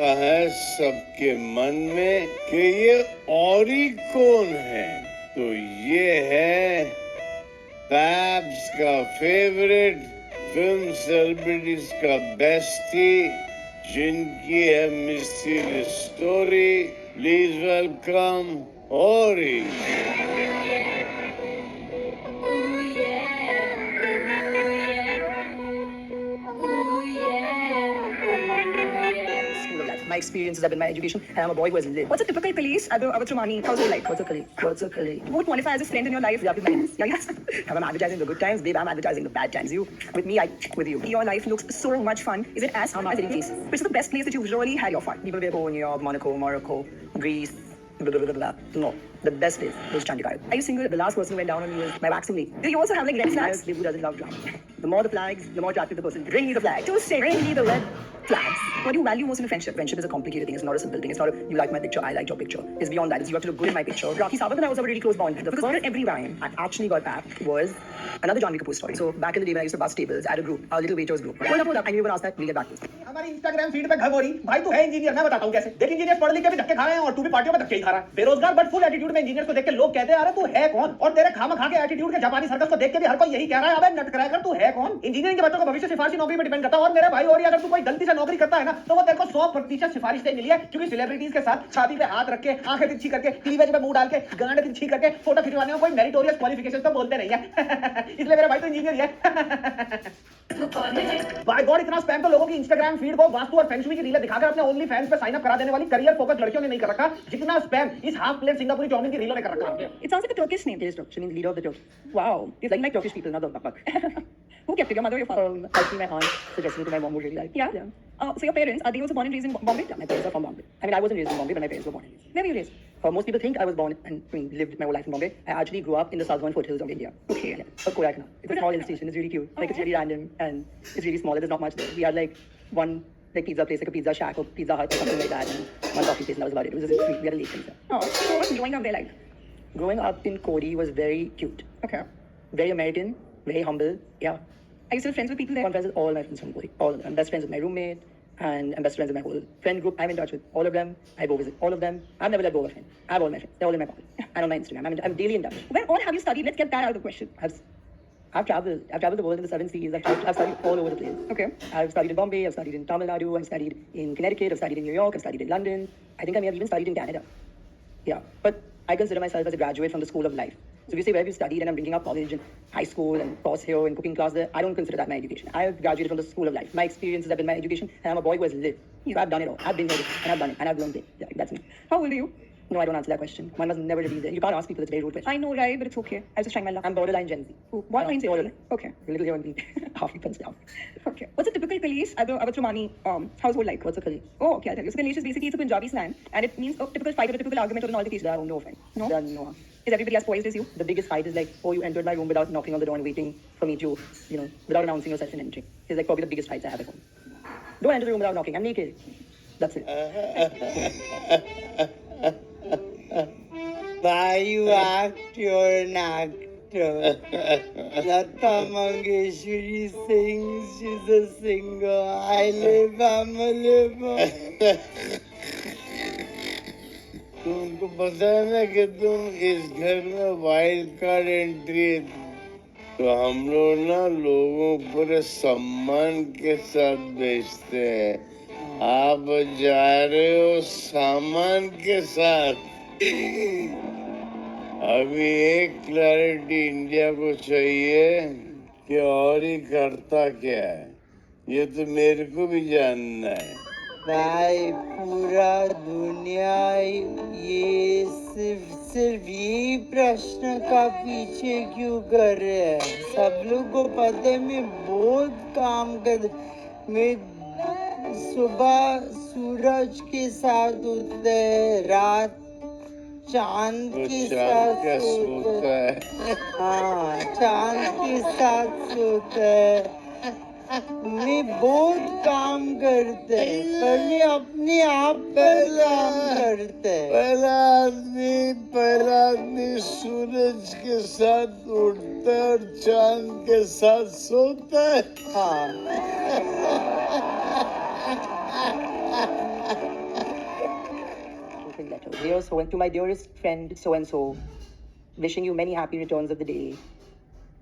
है सबके मन में कि ये ऑरी कौन है, तो ये है पैब्स का फेवरेट, फिल्म सेलिब्रिटीज का बेस्टी, जिनकी है mysterious story. Please welcome ऑरी। My experiences have been my education, and I'm a boy who has lived. What's a typical police at the Avachramani household like? What's a colleague? What's a colleague? Who would qualify as a friend in your life? Yeah, yes. I'm advertising the good times, babe. I'm advertising the bad times. You, with me, with you. Your life looks so much fun. Is it as fun as any place? Which is the best place that you've really had your fun? People will go New York, Monaco, Morocco, Greece. Blah, blah, blah, blah. No, the best place was Chandigarh. Are you single? The last person who went down on me was my waxing lady. Do you also have like red flags? Who doesn't love drama? The more the flags, the more attractive the person. Bring me the flag. To say, bring me the red flags. What do you value most in a friendship? Friendship is a complicated thing. It's not a simple thing. It's not a you like my picture, I like your picture. It's beyond that. It's you have to look good in my picture. Rocky Sabbath and I was a really close bond. Because one every rhyme I actually got back was another John Kapoor story. So back in the day when I used to bus tables at a group, our little waiters group. Hold up. I knew you were going to ask that. We'll get back to it. हमारी Instagram feed पे घर हो रही भाई तू है engineer मैं बताता हूँ कैसे देख इंजीनियर पढ़ लिख के भी धक्के खा रहे हैं और तू भी पार्टियों में धक्के ही खा रहा है बेरोजगार बट फुल एटीट्यूड में इंजीनियर को देख के लोग कहते हैं अरे तू है कौन और तेरे खामा खा के एटीट्यूड के जापानी सर्कस को देख के भी हर कोई यही कह रहा है अबे नट क्रैकर तू है कौन इंजीनियरिंग के बच्चों का भविष्य सिफारिशी नौकरी पे डिपेंड करता है और मेरे भाई और अगर तू कोई गलती से नौकरी करता है ना तो वो तेरे को 100% सिफारिश से मिली है क्योंकि सेलिब्रिटीज के साथ छाती पे हाथ रख के आंखें तिरछी करके क्लीवेज पे मुंह डाल के गांड तिरछी करके फोटो खिंचवाने में कोई मेरिटोरियस क्वालिफिकेशन तो बोलते नहीं है इसलिए मेरे भाई तो इंजीनियर है बाय गॉड इतना स्पैम तो लोगों की इंस्टाग्राम फीड को वास्तु और फेंग शुई की रीलें दिखाकर अपने ओनली फैंस पे साइन अप करा देने वाली करियर फोकस लड़कियों ने नहीं कर रखा जितना स्पैम इस हाफ प्लेट सिंगापुरी चाउमीन की रीलों ने कर रखा है It sounds like a Turkish name. It is Turkish. I mean, leader of the Turks. Wow. It's like Turkish people, not the Bapak. Who kept it? Your mother or your father? I see my aunt suggesting it to my mom who really liked. Yeah. So your parents, are they also born and raised in Bombay? Yeah, my parents are from Bombay. I mean, I wasn't raised in Bombay, but my parents were born and raised. Where were you raised? Most people think I was born and lived my whole life in Bombay. I actually grew up in the southern foothills of India. Okay. Yeah. Kodaikanal. It's a small hill station. It's really cute. Like, it's really random and it's really small. There's not much there. We had like one pizza place, like a pizza shack or Pizza Hut or something like that, and one coffee place, and that was about it. It was just sweet. We had a lake and stuff. Oh, so what was growing up there like? Growing up in Cody was very cute. Okay. Very American, very humble. Yeah. Are you still friends with people there? I'm friends with all my friends from Cody. All of them. I'm best friends with my roommate, and I'm best friends with my whole friend group. I'm in touch with all of them. I go visit all of them. I've never let go of a friend. I have all my friends. They're all in my pocket. And on my Instagram. I'm daily in touch. Where all have you studied? Let's get that out of the question. I've traveled. I've traveled the world in the 7 seas. I've studied all over the place. Okay. I've studied in Bombay. I've studied in Tamil Nadu. I've studied in Connecticut. I've studied in New York. I've studied in London. I think I may have even studied in Canada. Yeah. But I consider myself as a graduate from the school of life. So if you say where have you studied and I'm bringing up college and high school and course here and cooking class there, I don't consider that my education. I have graduated from the school of life. My experiences have been my education and I'm a boy who has lived. So I've done it all. I've been there and I've done it and I've learned it. Yeah, that's me. How old are you? No, I don't answer that question. One must never reveal that. You can't ask people. It's a very rude question. I know, right? But it's okay. I was just trying my luck. I'm borderline Gen Z. What means borderline? Okay. A little here and there. Half you pencil down. Okay. What's a typical Kalees at the Avachramani household like? What's a Kalees? Oh, okay. I'll tell you. So Kalees is basically it's a Punjabi slang and it means a typical fight or a typical argument or an altercation. There are no offense. No? There are no. Is everybody as poised as you? The biggest fight is like, oh, you entered my room without knocking on the door and waiting for me to, without announcing yourself and entering. It's like probably the biggest fights I have at home. Don't enter the room without knocking. I'm naked. That's it. Why you act, you're an actor. Lata Mangeshwari sings, she's a singer. I live, I'm a liver. तुमको पता है ना कि तुम इस घर में wild card entry है तो हम लोग ना लोगों पूरे सम्मान के साथ बेचते हैं आप जा रहे हो सामान के साथ अभी एक क्लैरिटी इंडिया को चाहिए कि और ही करता क्या है ये तो मेरे को भी जानना है भाई पूरा दुनिया ये सिर्फ यही प्रश्न का पीछे क्यों कर रहे हैं सब लोग को पता है मैं बहुत काम कर मैं सुबह सूरज के साथ उठते हैं रात चांद के साथ सोता है हाँ चांद के साथ सोता है मैं बहुत काम करते हैं पर मैं अपने आप पर काम करते हैं पहला आदमी सूरज के साथ उठता है और चांद के साथ सोता है हाँ mentoring letter. Dear so to my dearest friend so and so, wishing you many happy returns of the day.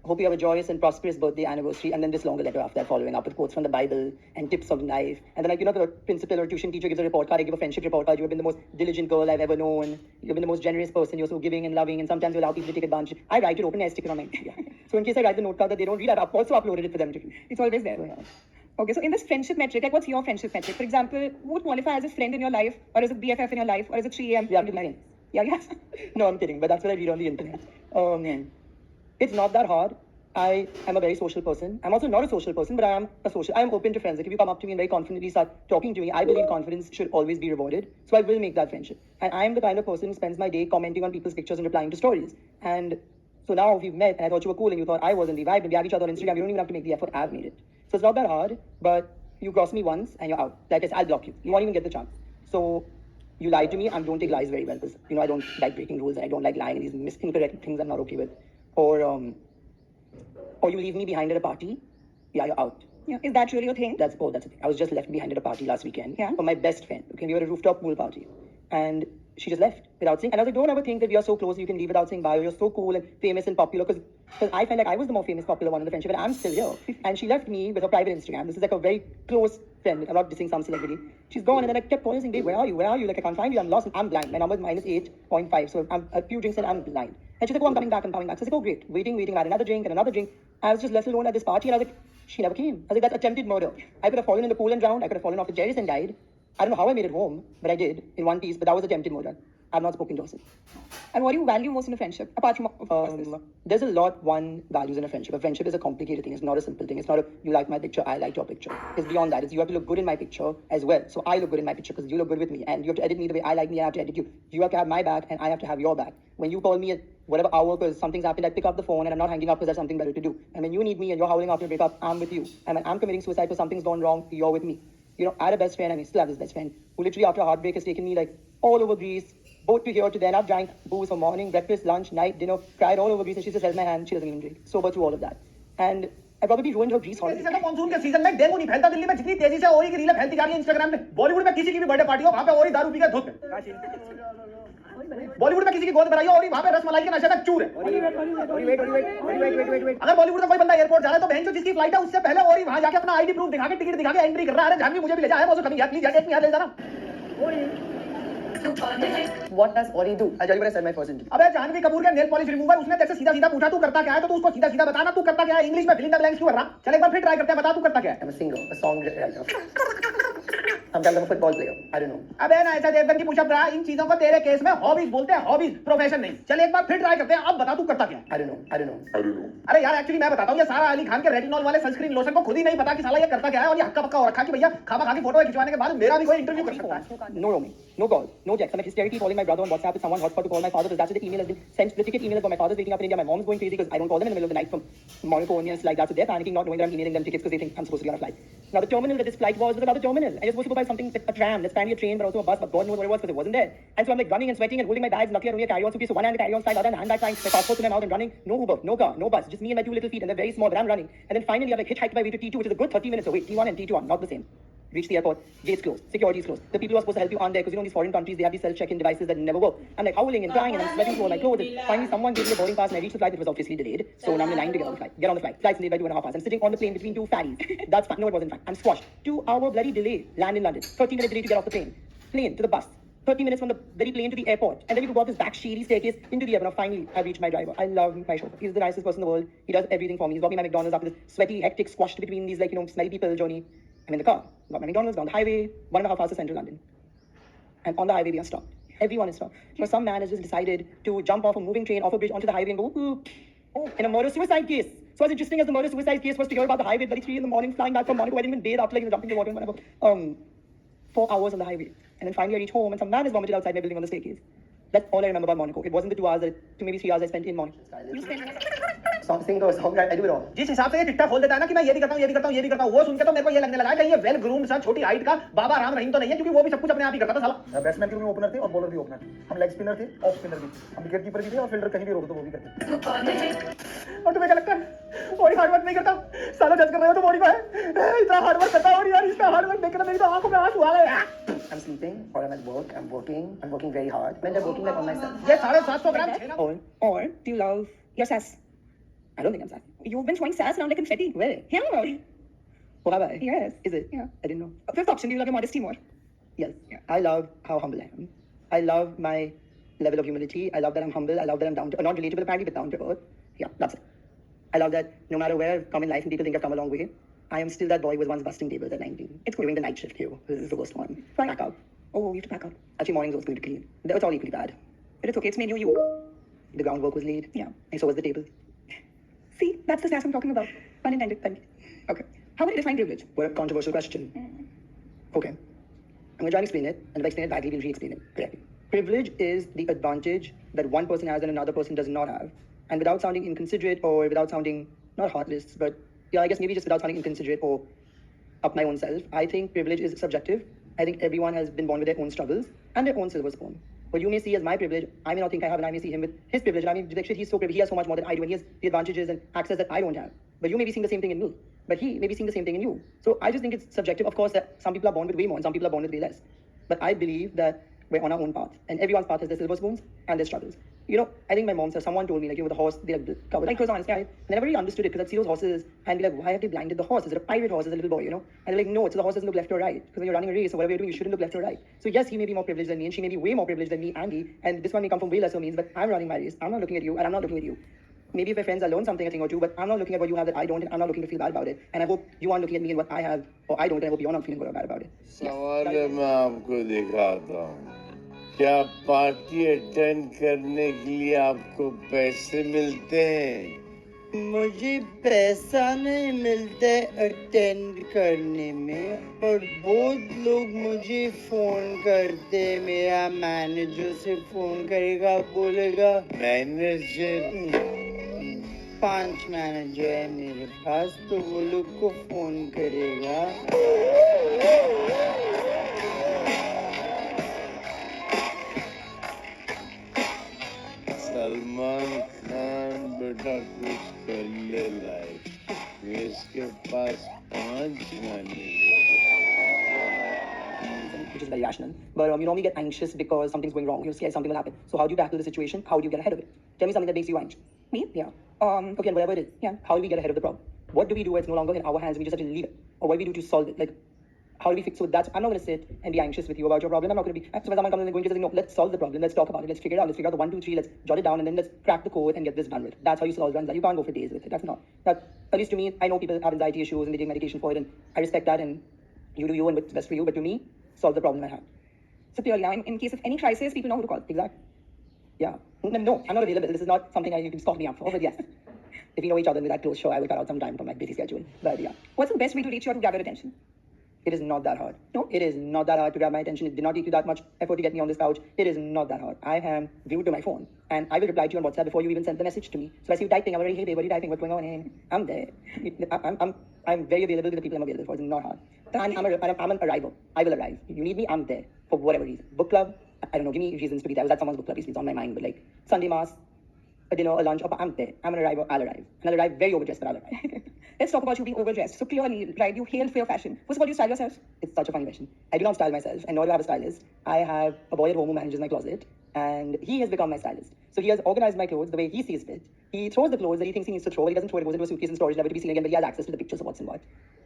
Hope you have a joyous and prosperous birthday anniversary, and then this longer letter after that following up with quotes from the Bible and tips of life. And then, like, the principal or tuition teacher gives a report card. I give a friendship report card. You have been the most diligent girl I've ever known. You've been the most generous person. You're so giving and loving, and sometimes you allow people to take advantage. I write it open and I stick it on my So in case I write the note card that they don't read, I've also uploaded it for them to read. It's always there. Okay, so in this friendship metric, like, what's your friendship metric? For example, who would qualify as a friend in your life, or as a BFF in your life, or as a 3 a.m. friend? Yeah, yes. No, I'm kidding, but that's what I read on the internet. It's not that hard. I am a very social person. I'm also not a social person, but I am open to friends. Like, if you come up to me and very confidently start talking to me, I believe confidence should always be rewarded. So I will make that friendship. And I'm the kind of person who spends my day commenting on people's pictures and replying to stories. And so now we've met, and I thought you were cool, and you thought I wasn't. We vibed, and we have each other on Instagram. You don't even have to make the effort. I've made it. So it's not that hard, but you cross me once, and you're out. Like I said, I'll block you. You won't even get the chance. So you lied to me. I don't take lies very well, because, I don't like breaking rules, and I don't like lying, and these incorrect things I'm not okay with. Or you leave me behind at a party, yeah, you're out. Yeah. Is that really a thing? That's the thing. I was just left behind at a party last weekend. Yeah. For my best friend. Okay, we were at a rooftop pool party. And she just left without saying. And I was like, don't ever think that we are so close you can leave without saying bye. You're so cool and famous and popular. Because I felt like I was the more famous, popular one in the friendship, and I'm still here. And she left me with her private Instagram. This is like a very close friend. I'm not dissing some celebrity. She's gone, and then I kept calling saying, babe, where are you? Where are you? Like, I can't find you. I'm lost. I'm blind. My number is -8.5. So I'm a few drinks and I'm blind. And she's like, oh, I'm coming back. So I was like, oh, great. Waiting. I had another drink and another drink. I was just left alone at this party, and I was like, she never came. I was like, that's attempted murder. I could have fallen in the pool and drowned. I could have fallen off the terrace and died. I don't know how I made it home, but I did in one piece. But that was attempted murder. I've not spoken to her since. And what do you value most in a friendship, apart from there's a lot one values in a friendship. A friendship is a complicated thing. It's not a simple thing. It's not a you like my picture, I like your picture. It's beyond that. It's you have to look good in my picture as well. So I look good in my picture because you look good with me, and you have to edit me the way I like me. I have to edit you. You have to have my back, and I have to have your back. When you call me at whatever hour because something's happened, I pick up the phone and I'm not hanging up because there's something better to do. And when you need me and you're howling after a breakup, I'm with you. And when I'm committing suicide because something's gone wrong, you're with me. I had a best friend, and I still have this best friend, who literally after a heartbreak has taken me like all over Greece, both to here to there. I've drank booze for morning, breakfast, lunch, night, dinner, cried all over Greece, and she just held my hand. She doesn't even drink. Sober through all of that. And I probably ruined her Greece holiday. Monsoon के season में dengue नहीं फैलता दिल्ली में जितनी तेजी से ओरी की रीलें फैलती जा रही है इंस्टाग्राम में। बॉलीवुड में किसी की भी बर्थडे पार्टी हो, वहां पे ओरी दारू पी के धुत है। बॉलीवुड में किसी की गोद भराई हो, ओरी वहां पे रसमलाई के नशे तक चूर है। अगर बॉलीवुड में कोई बंदा एयरपोर्ट जा रहा है तो बहन जो जिसकी फ्लाइट है उससे पहले ओरी वहां जाके अपना आईडी प्रूफ दिखा के टिकट दिखा के एंट्री कर रहा है। अरे जानवी मुझे भी ले जा, है वो कभी यार प्लीज यार ले जाना। What does Orry do? I'll tell you what I said my first interview. अबे जानवी कपूर के नेल पॉलिश रिमूवर, उसने तेरे से सीधा पूछा तू करता क्या है, तो तू उसको सीधा बताना तू करता क्या है। इंग्लिश में फिल इन द ब्लैंक्स क्यों कर रहा? चल एक बार फिर ट्राई करते हैं, बता तू करता क्या है। I'm a singer, a songwriter. Sometimes I'm a football player. I don't know. अबे ना ऐसा देवगन की पुशअप रहा, इन चीजों को तेरे केस में हॉबीज बोलते हैं, हॉबीज, प्रोफेशन नहीं। चल एक बार फिर ट्राई करते हैं, अब बता तू करता क्या है। I don't know. अरे यार एक्चुअली मैं बताता हूँ, ये सारा अली खान के रेटिनॉल वाले सनस्क्रीन लोशन को खुद ही नहीं पता कि साला ये करता क्या है, और ये हक्का पक्का हो रखा कि भैया खामा खा की फोटो खिंचवाने के बाद मेरा भी कोई इंटरव्यू कर सकता है। No roaming, no calls, no texts. I'm like hysterically calling my brother on WhatsApp with someone hotspot to call my father because that's what the email has been sent. The ticket email is for my father's waking up in India. My mom's going crazy because I don't call them in the middle of the night from Monaco and like that. So they're panicking, not knowing that I'm emailing them tickets because they think I'm supposed to be on a flight. Now the terminal that this flight was another terminal. I was supposed to go by something, a tram. That's apparently a train, but also a bus. But God knows what it was because it wasn't there. And so I'm like running and sweating and holding my bags. Luckily I only a carry-on suitcase, so one hand the carry-on side, other hand handbag side. My passport in my mouth and running. No Uber, no car, no bus. Just me and my two little feet, and they're very small, but I'm running. And then finally I like hitchhiked my way to T2, which is a good 30 minutes away. T1 and T2 are not the same. Reach the airport, gates closed, security is closed. The people who are supposed to help you aren't there because these foreign countries, they have these self-check-in devices that never work. I'm like howling and crying and I'm sweating through all my clothes. And finally someone gave me a boarding pass and I reached the flight. It was obviously delayed. So now I'm in line to get on the flight. Get on the flight. Flight's delayed by 2.5 hours. I'm sitting on the plane between two fatties. That's fine. No, it wasn't fine. I'm squashed. 2-hour bloody delay. Land in London. 30-minute delay to get off the plane. Plane to the bus. 30 minutes from the very plane to the airport. And then you go up this back shady staircase into the airport. Now finally, I reached my driver. I love my chauffeur. He's the nicest person in the world. He does everything for me. He's got me my McDonald's after this sweaty, hectic, squashed between these smelly people journey. I'm in the car. Got my McDonald's, down the highway, 1.5 hours to central London. And on the highway, we are stopped. Everyone is stopped. Some man has just decided to jump off a moving train, off a bridge, onto the highway and go, ooh, oh, in a murder-suicide case. So as interesting as the murder-suicide case was to hear about the highway at 3 in the morning, flying back from Monaco, I didn't even bathe after jumping in the water and whatever. 4 hours on the highway. And then finally I reach home and some man is vomited outside my building on the staircase. That's all I remember about Monaco. It wasn't the 2 hours, 2 maybe 3 hours I spent in Monaco. Sing the song, I do it all. जिस हिसाब से ये टिट्टा खोल देता है ना कि मैं ये भी करता हूँ, ये भी करता हूँ, ये भी करता हूँ, वो सुन के तो मेरे को ये लगने लगा है कि ये वेल ग्रूम्ड सा छोटी हाइट का बाबा राम रहीम तो नहीं है, क्योंकि वो भी सब कुछ अपने आप ही करता था साला। बैट्समैन के रूम में ओपनर थे और बॉलर भी ओपनर थे, हम लेग स्पिनर थे, ऑफ स्पिनर भी, हम विकेट कीपर भी थे और फील्डर कहीं भी रोको तो वो भी करते। और तुम्हें क्या लगता है बॉडी हार्ड वर्क नहीं करता? साला जज कर रहे हो तो बॉडी को है, इतना हार्ड वर्क करता है और यार इसका हार्ड वर्क देख के मेरी तो आंखों में आंसू आ गए। I'm sleeping or I'm at work, I'm working very hard. When I'm working like on myself. ये 750 ग्राम Or do you love your sass? I don't think I'm sassy. You've been showing sass around like confetti. Where? Yeah. Oh, have I? Yes. Is it? Yeah. I didn't know. Fifth option, do you love your modesty more? Yes. Yeah. I love how humble I am. I love my level of humility. I love that I'm humble. I love that I'm down to not relatable apparently, but down to earth. Yeah, that's it. I love that no matter where I've come in life and people think I've come a long way, I am still that boy who was once busting tables at 19. It's doing the night shift too. This is the worst one. Right. Pack up. Oh, you have to pack up. Actually, mornings was going to clean. It's all equally bad. But it's okay. It's made you. The groundwork was laid. Yeah. And so was the table. See, that's the sass I'm talking about. Pun intended. Okay. How would you define privilege? What a controversial question. Okay. I'm going to try and explain it. And if I explain it badly, we'll re-explain it correctly. Privilege is the advantage that one person has and another person does not have. And without sounding inconsiderate or without sounding, not heartless, but yeah, I guess maybe just without sounding inconsiderate or up my own self, I think privilege is subjective. I think everyone has been born with their own struggles and their own silver spoon. What you may see as my privilege, I may not think I have, and I may see him with his privilege. And I mean, actually, he's so privileged, he has so much more than I do, and he has the advantages and access that I don't have. But you may be seeing the same thing in me, but he may be seeing the same thing in you. So I just think it's subjective. Of course, that some people are born with way more, and some people are born with way less. But I believe that we're on our own path, and everyone's path has their silver spoons and their struggles. You know, I think my mom said, someone told me, like, you know, the horse, they like covered. Like, it was honest, yeah, I never really understood it, because I'd see those horses and be like, why have they blinded the horse? Is it a pirate horse as a little boy, you know? And they're like, no, it's so the horse doesn't look left or right. Because when you're running a race or whatever you're doing, you shouldn't look left or right. So yes, he may be more privileged than me, and she may be way more privileged than me and he, and this one may come from way lesser means, but I'm running my race. I'm not looking at you, and I'm not looking at you. Maybe if we're friends, I'll learn something, a thing or two, but I'm not looking at what you have that I don't, and I'm not looking to feel bad about it. And I hope you aren't looking at me and what I have, or I don't, and I hope you're not feeling good or bad about it. सवाल है, मैं आपको दिखाता हूँ। क्या party attend करने के लिए आपको पैसे मिलते हैं? मुझे पैसा नहीं मिलता अटेंड करने में, और बहुत लोग मुझे फोन करते, मेरा मैनेजर से फोन करेगा, बोलेगा मैनेजर 5 मैनेजर है मेरे पास, तो वो लोग को फोन करेगा। सलमान खान बेटा कुछ कर ले लाइफ, इसके पास 5 manager. Which is very rational. But you normally get anxious because something's going wrong. You're scared something will happen. So how do you tackle the situation? How do you get ahead of it? Tell me something that makes you anxious. Me? Yeah. Okay, and whatever it is. Yeah. How do we get ahead of the problem? What do we do when it's no longer in our hands and we just have to leave it? Or what do we do to solve it? Like, how do we fix it with that? I'm not going to sit and be anxious with you about your problem. I'm not going to be, so when someone comes in and going to say, no, let's solve the problem. Let's talk about it. Let's figure it out. Let's figure out the 1, 2, 3. Let's jot it down and then let's crack the code and get this done with. That's how you solve runs. You can't go for days with it. That's not. That, at least to me, I know people have anxiety issues and they take medication for it, and I respect that, and you do you and what's best for you. But to me, solve the problem I have. So clearly, in case of any crisis, people know who to call. Exactly. Yeah. No, I'm not available. This is not something you can stop me up for, but yes. If we know each other with that close, sure, I will cut out some time from my busy schedule. But yeah. What's the best way to reach you or to grab your attention? It is not that hard. No, it is not that hard to grab my attention. It did not take you that much effort to get me on this couch. It is not that hard. I am glued to my phone, and I will reply to you on WhatsApp before you even send the message to me. So I see you typing. I'm already, hey babe, what are you typing? What's going on? Hey, I'm there. I'm very available to the people I'm available for. It's not hard. I'm an arrival. I will arrive. You need me, I'm there for whatever reason. Book club. I don't know. Give me reasons to be there. I was at someone's book club. It's on my mind. But like Sunday mass, a dinner, a lunch. I'm there. I'm an arrival. I'll arrive. And I'll arrive very overdressed, but I'll arrive. Let's talk about you being overdressed. So clearly, right, you hail for your fashion. First of all, do you style yourself? It's such a funny question. I do not style myself, and nor do I have a stylist. I have a boy at home who manages my closet, and he has become my stylist. So he has organized my clothes the way he sees fit. He throws the clothes that he thinks he needs to throw, but he doesn't throw it. It goes into a suitcase in storage, never to be seen again, but he has access to the pictures of what's in what.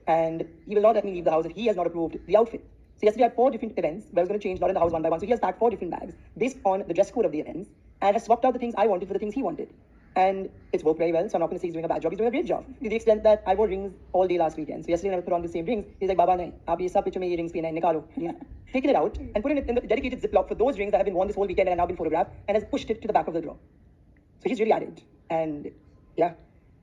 And he will not let me leave the house if he has not approved the outfit. So yesterday I had 4 different events where I was going to change, not in the house one by one. So he has packed 4 different bags based on the dress code of the events, and has swapped out the things I wanted for the things he wanted. And it's worked very well, so I'm not going to say he's doing a bad job. He's doing a great job. To the extent that I wore rings all day last weekend. So yesterday when I put on the same rings, he's like, Baba, nahi, aap ye sab picture mein ye rings pehna hai, nikalo. Yeah. Taken it out and put it in the dedicated Ziploc for those rings that have been worn this whole weekend and have now been photographed, and has pushed it to the back of the drawer. So he's really at it. And yeah.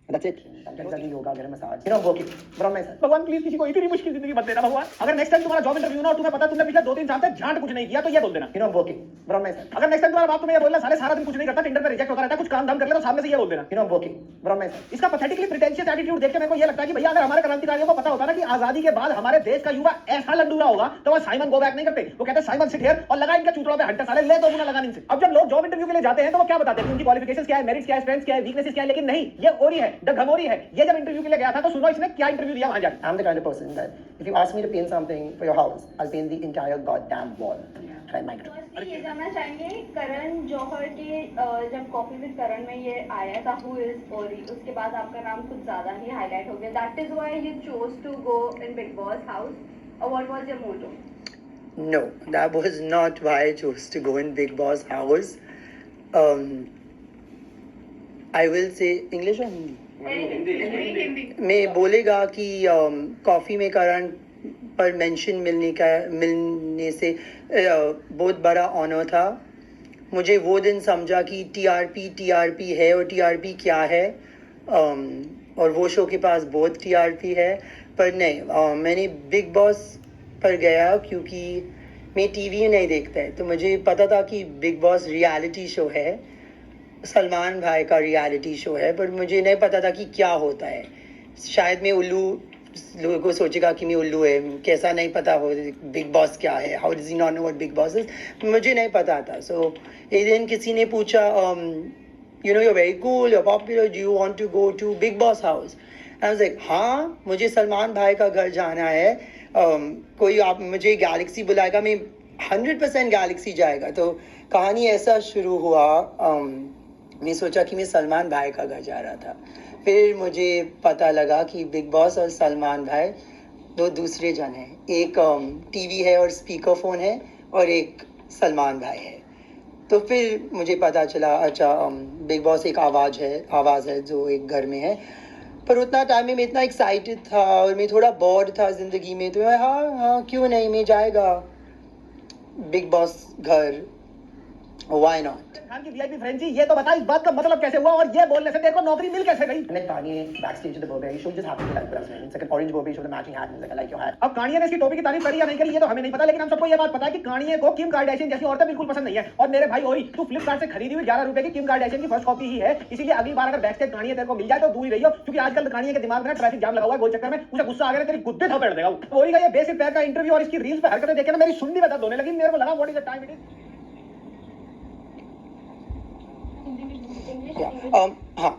That's it. Exactly yoga, get a massage. You know, working. Brahma sir. भगवान please किसी को इतनी मुश्किल जिंदगी मत देना भगवान. अगर नेक्स्ट टाइम तुम्हारा जॉब इंटरव्यू ना और तुम्हें पता तुमने पिछले 2-3 साल से झांट कुछ नहीं किया तो ये बोल देना. You know, working. Brahma sir. अगर नेक्स्ट टाइम तुम्हारा बाप तुम्हें ये बोलना साले सारा दिन कुछ नहीं करता टिंडर पे रिजेक्ट होता रहता है कुछ काम धाम कर ले तो सामने से ये बोल देना. You know, working. Brahma sir. इसका पैथेटिकली प्रिटेंशियस एटीट्यूड देख के मेरे को ये लगता है कि भैया अगर हमारे क्रांतिकारियों को पता होता ना कि आजादी के बाद हमारे देश का युवा ऐसा लंडूरा होगा तो वो साइमन गो बैक नहीं करते. वो कहते हैं साइमन सिट हियर और लगा इनके चूतड़ों पे हंटर साले ले तो गुना लगा इनसे. अब जब लोग जॉब इंटरव्यू के लिए जाते हैं तो वो क्या बताते हैं कि उनकी क्वालिफिकेशंस क्या है, मेरिट्स क्या है, स्ट्रेंथ्स क्या है, वीकनेसेस क्या है, लेकिन नहीं ये ओरी है, द घमोरी है. ये जब इंटरव्यू के लिए गया था तो सुनो इसने क्या इंटरव्यू दिया वहां जाके. I'm the kind of person that if you ask me to paint something for your house, I'll paint the entire goddamn wall. Try my ये जानना चाहेंगे करण जौहर के जब कॉफी विद करण में ये आया था हु इज ओरी उसके बाद आपका नाम कुछ ज्यादा ही हाईलाइट हो गया. That is why you chose to go in Bigg Boss house और what was your motto? No, that was not why I chose to go in Big Boss house. I will say English or Hindi? Hindi. मैं बोलेगा कि coffee में करण पर mention मिलने से बहुत बड़ा ऑनर था. मुझे वो दिन समझा कि टीआरपी है और टीआरपी क्या है. और वो शो के पास बहुत टीआरपी है पर नहीं. मैंने बिग बॉस पर गया क्योंकि मैं टीवी नहीं देखता है तो मुझे पता था कि बिग बॉस रियलिटी शो है, सलमान भाई का रियलिटी शो है, पर मुझे नहीं पता था कि क्या होता है. शायद मैं उल्लू लोगों को सोचेगा कि मैं उल्लू है, कैसा नहीं पता हो बिग बॉस क्या है, how does he not know what big boss is. मुझे नहीं पता था. सो एक दिन किसी ने पूछा you know you are very cool, you are popular, do you want to go to Bigg Boss house. I was like हाँ मुझे सलमान भाई का घर जाना है. कोई आप मुझे गैलेक्सी बुलाएगा, मैं 100% गैलेक्सी जाएगा. तो कहानी ऐसा शुरू हुआ. मैं सोचा कि मैं सलमान भाई का घर जा रहा था. फिर मुझे पता लगा कि बिग बॉस और सलमान भाई दो दूसरे जन हैं. एक टीवी है और स्पीकर फ़ोन है और एक सलमान भाई है. तो फिर मुझे पता चला अच्छा बिग बॉस एक आवाज़ है जो एक घर में है. पर उतना टाइम में मैं इतना एक्साइटेड था और मैं थोड़ा बोर्ड था ज़िंदगी में तो हाँ क्यों नहीं मैं जाएगा बिग बॉस घर. Why not. खान की वीआईपी फ्रेंची ये तो बता इस बात का मतलब कैसे हुआ और ये बोलने से तेरे को नौकरी मिल कैसे गई? मैंने Kanye backstage the Burberry show just happened to like president second orange Burberry show the matching hat like I like your hat. अब कानिये ने इसकी टोपी की तारीफ करी या नहीं करी ये तो हमें नहीं पता लेकिन हम सबको ये बात पता है कि कानिये को किम कार्दाशियन जैसी औरतें बिल्कुल पसंद नहीं है. और मेरे भाई ओरी तू फ्लिपकार्ट से खरीदी हुई 11 रुपए की किम कार्दाशियन की फर्स्ट कॉपी ही है. इसीलिए अगली बार अगर बैकस्टेज कानिये तेरे को मिल जाए तो दूर ही रहियो क्योंकि आजकल कानिये के दिमाग में ट्रैफिक जाम लगा हुआ है. गोल चक्कर में मुझे गुस्सा आ गया तेरी गुद्दे थपेड़ देगा. ओरी का ये बेसिक पैर का इंटरव्यू और इसकी रील्स पे हरकतें देख के ना मेरी सुननी में दर्द होने लगी. मेरे को लगा what is the time it is. हाँ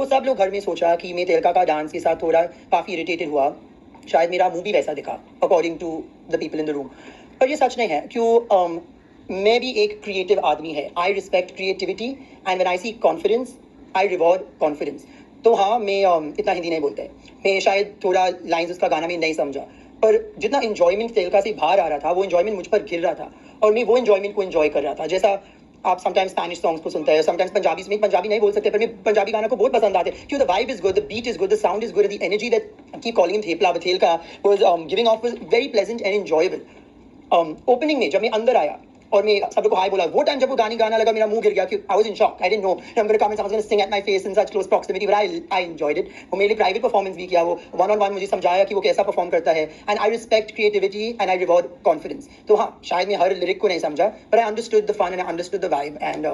सब लोग घर में सोचा कि मैं तिलका का डांस के साथ थोड़ा काफ़ी इरिटेटेड हुआ. शायद मेरा मुंह भी वैसा दिखा according to the people in the room. पर ये सच नहीं है क्यों. मैं भी एक क्रिएटिव आदमी है. I respect creativity and when I see confidence I reward confidence. तो हाँ मैं इतना हिंदी नहीं बोलता है. मैं शायद थोड़ा लाइन्स उसका गाना में नहीं समझा पर जितना इन्जॉयमेंट तिलका से बाहर आ रहा था वो इन्जॉयमेंट मुझ पर गिर रहा था और मैं वो इन्जॉयमेंट को इन्जॉय कर रहा था. जैसा आप समटाइम्स स्पैनिश सॉन्ग्स को सुनते हैं, समटाइम्स पंजाबी में पंजाबी नहीं बोल सकते पर मैं पंजाबी गाना को बहुत पसंद आते हैं क्यों. The vibe is good, the beat is good, the sound is good, the energy that keep calling him थेपला बथेलका was giving off was very pleasant and enjoyable. Opening में जब मैं अंदर आया और मैं सब को हाय बोला वो टाइम जब वो गाना लगा मेरा मुंह गिर गया. I was in shock. I didn't know I am gonna come and someone Singh at my face in such close proximity but I enjoyed it. वो मेरे प्राइवेट परफॉर्मेंस भी किया. वो वन ऑन वन मुझे समझाया कि वो कैसा परफॉर्म करता है and I respect creativity and I reward confidence. तो हाँ शायद मैं हर लिरिक को नहीं समझा पर I understood the fun and I understood the vibe and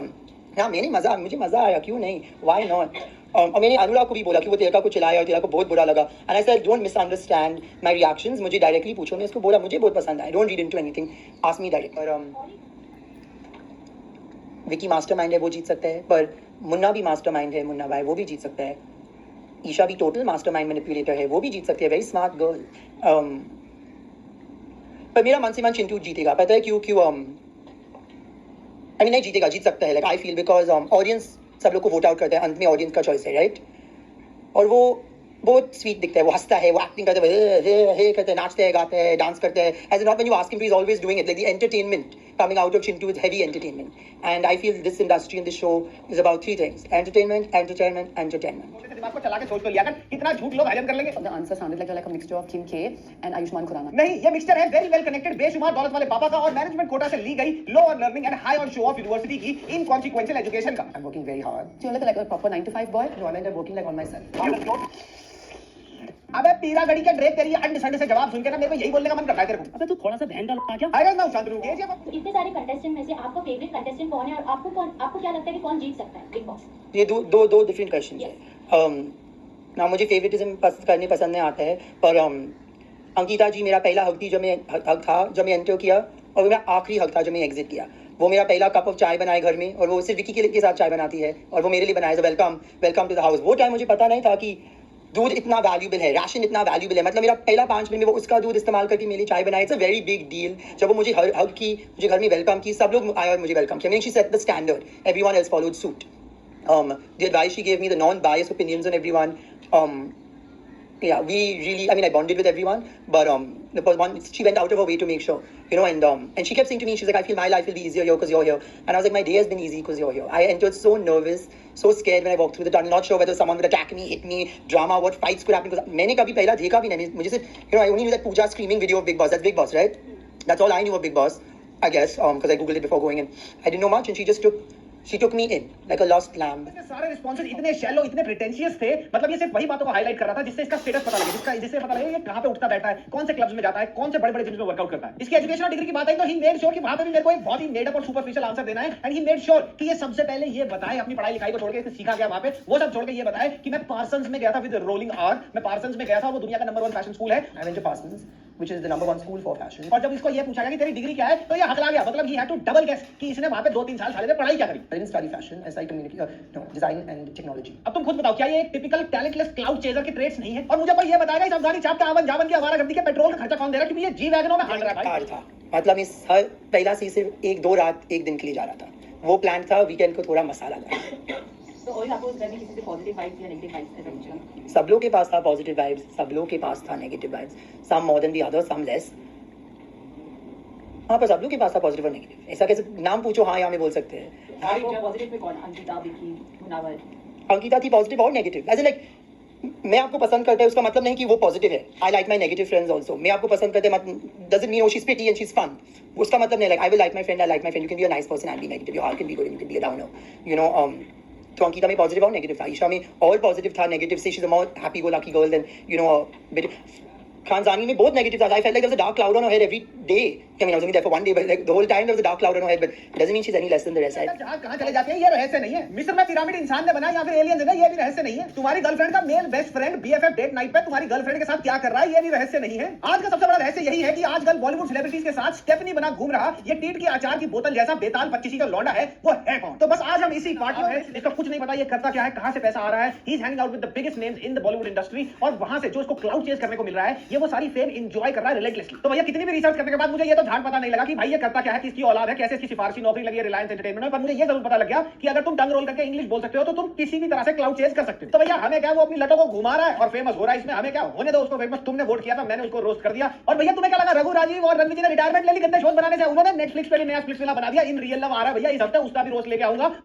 हाँ मुझे मजा आया. क्यों नहीं, व्हाई नॉट. और मैंने अनुराग को भी बोला कि वो तिलका को चिल्लाया और तिलका को बहुत बुरा लगा and I said don't misunderstand my reactions. मुझे डायरेक्टली पूछो. मैं उसको बोला मुझे बहुत पसंद आया. Don't read into anything, ask me direct. और विकी मास्टरमाइंड है वो जीत सकता है पर मुन्ना भी मास्टरमाइंड है. मुन्ना भाई वो भी जीत सकता है. ईशा भी टोटल मास्टरमाइंड मैनिपुलेटर है वो भी जीत सकती है. Very smart girl. पर मेरा मन से मन चिंटू जीतेगा. पता है क्यों आई मीन नहीं जीतेगा, जीत सकता है. Like I feel because audience सब लोग को वोट आउट करता है. अंत में ऑडियंस का चॉइस है राइट. और वो बहुत स्वीट दिखता है. वो हंसता है, वो एक्टिंग करता है, करते हैं, नाचते हैं, गाते हैं, डांस करते हैं. As not when you ask him, he is always doing it. Like the entertainment coming out of Chintu with heavy entertainment. And I feel this industry and this show is about three things: entertainment, entertainment, entertainment. दिमाग को चला के सोच तो लिया कर, कितना झूठ लोग हजम कर लेंगे। The answer sounded like a mixture of Kim K and Ayushmann Khurrana. नहीं, ये मिक्सचर है वेरी वेल कनेक्टेड बेशुमार दौलत वाले पापा का और मैनेजमेंट कोटा से ली गई लो on learning and high on show off university की इनकॉन्सिक्वेंशियल एजुकेशन का। I'm working very hard. Do you look like a proper 9 to 5 boy? No, I mean I'm working like on myself. अबे पीरा गड़ी के Drake तेरी अंड संड से जवाब सुन के ना मेरे को यही बोलने का मन करता है तेरे को। अबे तू थोड़ा सा बहन का आ क्या? I don't know Shantanu. इतने सारे कंटेस्टेंट में से आपका फेवरेट कंटेस्टेंट कौन है और आपको क्या लगता है कि कौन जीत सकता है बिग बॉस? ये दो डिफरेंट क्वेश्चन है। ना मुझे फेवरेटिज्म करने पसंद नहीं आता है, पर अंकिता जी मेरा पहला हक थी जब मैं एंटर किया, और मेरा आखिरी हक था जब मैं एग्जिट किया। वो मेरा पहला कप ऑफ चाय बनाए घर में, और वो सिर्फ विकी के साथ चाय बनाती है, और वो मेरे लिए बनाए वेलकम टू द हाउस। वो टाइम मुझे पता नहीं था कि दूध इतना वैल्यूबल है, राशन इतना वैल्यूबल है। मतलब मेरा पहला 5 मिनट में वो उसका दूध इस्तेमाल करके मेरे लिए चाय बनाए। It's a very big deal. जब वो मुझे हग की, मुझे घर में वेलकम की, सब लोग आए और मुझे वेलकम किया। She said the standard, everyone else followed suit. The advice she gave me, the non-biased opinions on everyone. Yeah, we really, I mean, I bonded with everyone, but she went out of her way to make sure, and she kept saying to me, she's like, I feel my life will be easier here because you're here. And I was like, my day has been easy because you're here. I entered so nervous, so scared when I walked through the tunnel, not sure whether someone would attack me, hit me, drama, what fights could happen, because मैंने कभी पहला देखा भी नहीं। मुझे सिर्फ, I only knew that Pooja screaming video of Big Boss. That's Big Boss, right? That's all I knew of Big Boss, I guess, because I googled it before going in. I didn't know much, and she took me in like a lost lamb. सारे responses इतने shallow, इतने pretentious थे। मतलब ये सिर्फ वही बातों को हाईलाइट कर रहा था जिससे इसका स्टेटस पता लगे, जिससे पता लगे ये कहां पे उठता बैठता है, कौन से क्लब्स में जाता है, कौन से बड़े-बड़े जिम्स में वर्कआउट करता है। इसकी एजुकेशन और डिग्री की बात आई तो ही मेड श्योर कि वहां पे भी मेरे को एक बहुत ही मेड अप और सुपरफिशियल आंसर देना है, एंड ही मेड श्योर कि ये सबसे पहले ये बताए, अपनी पढ़ाई लिखाई को छोड़ के इसने सीखा क्या वहां पे, वो सब छोड़ के ये बताए कि मैं पार्सन्स में गया था विद रोलिंग आर। मैं पार्सन्स में गया था, वो दुनिया का नंबर 1 फैशन स्कूल है। I went to Parsons, which is the number 1 school for fashion. और जब इसको ये पूछा गया कि तेरी डिग्री क्या है, तो ये हकला गया। मतलब he had to double guess कि इसने वहां पे 2-3 साल साले ने पढ़ाई क्या करी। I didn't study fashion, I studied design and technology. अब तुम खुद बताओ, क्या ये एक टिपिकल टैलेंटलेस क्लाउड चेजर की ट्रेड्स नहीं है? और मुझे कोई ये बताएगा इस अफगानी चाप के आवन जावन की आवारागर्दी के पेट्रोल का खर्चा कौन दे रहा है? क्योंकि ये जी वैगनों में हाल रहा है भाई। था मतलब इस हर पहला सी सिर्फ 1-2 रात 1 दिन के लिए जा रहा था। वो प्लान था वीकेंड को थोड़ा मसाला था। तो और आपको उसमें किसी से पॉजिटिव वाइब्स या नेगेटिव वाइब्स ऐसा कुछ ना? सब लोग के पास था पॉजिटिव वाइब्स, सब लोग के पास था negative vibes, some more than the other, some less. हाँ, पर सब लोग के पास था पॉजिटिव और नेगेटिव। ऐसा कैसे नाम पूछो, हाँ यहाँ में बोल सकते हैं। पॉजिटिव में कौन? अंकिता, विकी, मुनावर? अंकिता थी पॉजिटिव और नेगेटिव। ऐसे लाइक मैं आपको पसंद करता है उसका मतलब नहीं कि वो पॉजिटिव है। I like my negative friends also. मैं आपको पसंद करते doesn't mean she is pretty and she is fun. उसका मतलब नहीं like I will like my friend, I like my friend, you can be a nice person and be negative, your heart can be good, you can be a downer, तो अंकिता में positive और negative था। ईशा में all positive था, negative से she is a more happy go lucky girl then खानजानी में बहुत नेगेटिव था। I felt like there was a dark cloud on her head every day. I mean, I was only there for one day, but like the whole time there was a dark cloud on her head. But it doesn't mean she's any less than the rest. कहाँ चले जाते हैं ये रहस्य नहीं है। मिस्र में पिरामिड इंसान ने बनाया या फिर एलियंस ने, ये भी रहस्य नहीं है। तुम्हारी गर्लफ्रेंड का male best friend BFF date night पे तुम्हारी गर्लफ्रेंड के साथ क्या कर रहा है, ये भी रहस्य नहीं है। आज का सबसे बड़ा रहस्य यही है कि आजकल बॉलीवुड सेलिब्रिटीज के साथ स्टेफनी बना घूम रहा ये टीट की अचार की बोतल जैसा बेताल 25 का लौंडा है, वो है कौन? तो बस आज हम इसी पार्टी में, इसका कुछ नहीं पता ये करता क्या है, कहां से पैसा आ रहा है। He is hanging out with the biggest names in the Bollywood industry, और वहां से जो इसको क्लाउड चेज करने को मिल रहा है, ये वो सारी फेम एंजॉय कर रहा है रिलेटलेसली। तो भैया कितनी भी रिसर्च करने के बाद मुझे ये तो झाड़ पता नहीं लगा कि भाई ये करता क्या है, किसकी औलाद है, कैसे इसकी सिफारिशी नौकरी लगी है रिलायंस एंटरटेनमेंट में। पर मुझे ये जरूर पता लग गया कि अगर तुम टंग रोल करके इंग्लिश बोल सकते हो तो तुम किसी भी तरह से क्लाउड चेज कर सकते हो। तो भैया हमें क्या, वो अपनी लटों को घुमा रहा है और फेमस हो रहा है, इसमें हमें क्या, होने दो उसको फेमस। तुमने वोट किया था, मैंने उसको रोस्ट कर दिया। और भैया तुम्हें क्या लगा, रघु राजीव और रणवीर जी ने रिटायरमेंट ले ली गंदे शोज बनाने से? उन्होंने नेटफ्लिक्स पे भी नया स्प्लिट्स विला बना दिया। इन रियल लव आ रहा है भैया इस हफ्ते, उसका भी रोस्ट लेके आऊंगा।